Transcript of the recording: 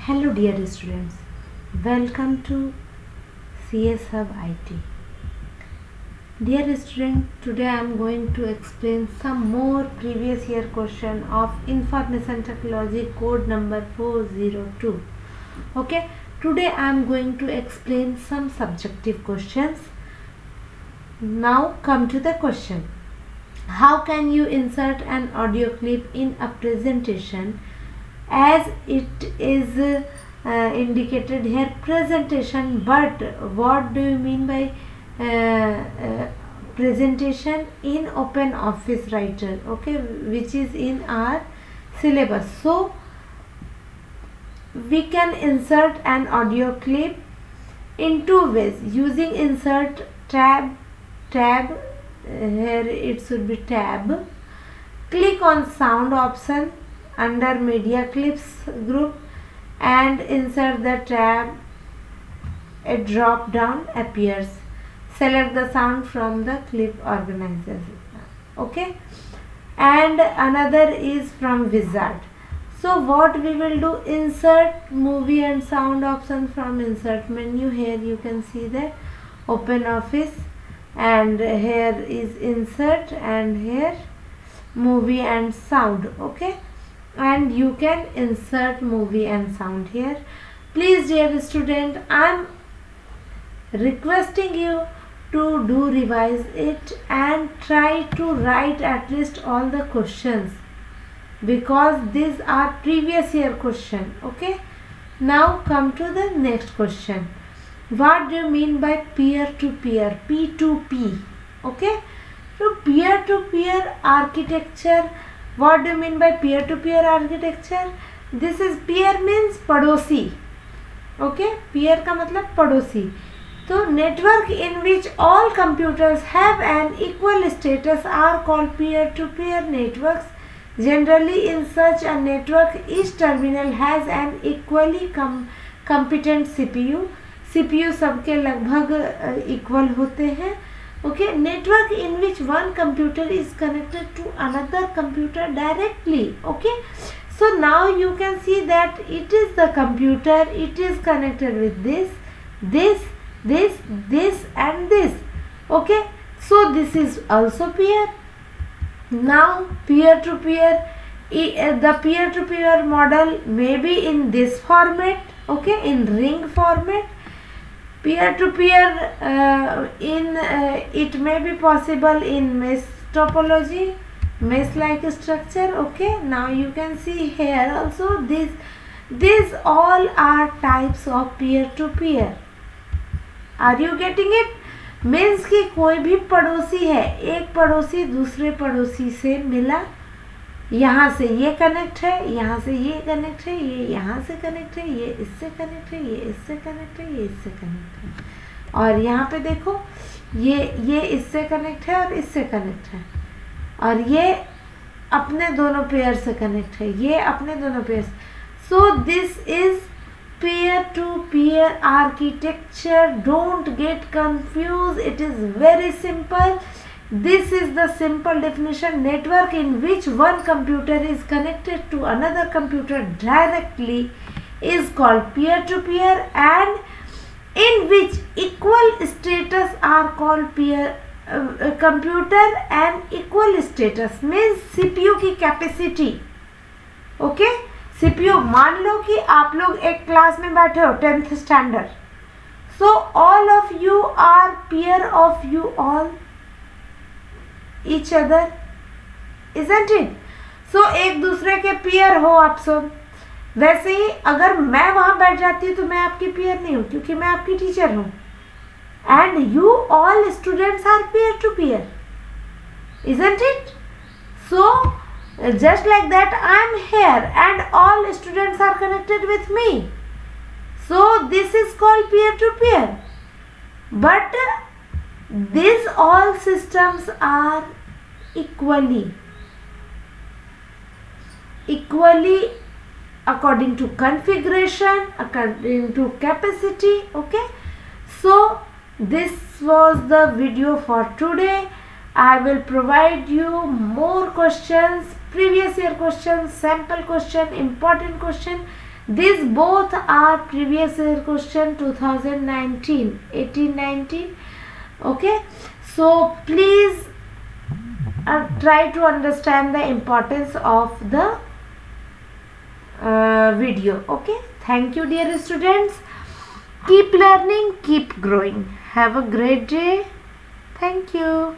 Hello dear students, welcome to CS Hub IT. Dear student, today I am going to explain some more previous year question of Information Technology code number 402. Okay, today I am going to explain some subjective questions. Now come to the question. How can you insert an audio clip in a presentation as it is indicated here presentation, but what do you mean by presentation in Open Office Writer, okay, which is in our syllabus. So we can insert an audio clip in two ways using insert tab, here it should be tab. Click on sound option under media clips group and insert the tab. A drop down appears. Select the sound from the clip organizer. Okay, and another is from wizard. So what we will do, insert movie and sound option from insert menu. Here you can see that Open Office, and here is insert, and here movie and sound. Okay, and you can insert movie and sound here. Please dear student, I am requesting you to do revise it and try to write at least all the questions, because these are previous year question. Okay, now come to the next question. What do you mean by peer to peer, P2P? Okay, so peer to peer architecture. What do you mean by peer to peer architecture? This is peer means पड़ोसी. Okay, peer का मतलब पड़ोसी. तो network in which all computers have an equal status are called peer to peer networks. Generally in such a network, each terminal has an equally competent CPU. CPU सबके लगभग equal होते हैं. Okay, network in which one computer is connected to another computer directly. Okay, so now you can see that it is the computer, it is connected with this and this. Okay, so this is also peer. Now peer to peer, the peer to peer model may be in this format. Okay, in ring format. Peer to peer it may be possible in mesh topology, mesh like structure. Okay, now you can see here also these all are types of peer to peer. Are you getting it? Means कि कोई भी पड़ोसी है, एक पड़ोसी दूसरे पड़ोसी से मिला, यहाँ से ये कनेक्ट है, यहाँ से ये कनेक्ट है, ये यहाँ से कनेक्ट है, ये इससे कनेक्ट है, ये इससे कनेक्ट है, ये इससे कनेक्ट है, और यहाँ पे देखो ये इससे कनेक्ट है और इससे कनेक्ट है, और ये अपने दोनों पेयर से कनेक्ट है, ये अपने दोनों पेयर से. So this is peer to peer architecture. Don't get confused, it is very simple. This is the simple definition. Network in which one computer is connected to another computer directly is called peer to peer, and in which equal status are called peer. Computer and equal status means CPU की capacity. Okay, CPU, मान लो कि आप लोग एक class में बैठे हो 10th standard, so all of you are peer of you all each other, isn't it? सो एक दूसरे के peer हो आप सब. वैसे ही अगर मैं वहां बैठ जाती हूँ तो मैं आपकी peer नहीं हूँ, क्योंकि मैं आपकी टीचर हूँ. And you all students are peer to peer, isn't it? So just like that, I am here and all students are connected with me. So this is called peer to peer. But these all systems are equally according to configuration, according to capacity. Okay, so this was the video for today. I will provide you more questions, previous year questions, sample question, important question. These both are previous year question 2019, 18-19. Okay, so please try to understand the importance of the video. Okay, thank you dear students. Keep learning, keep growing. Have a great day. Thank you.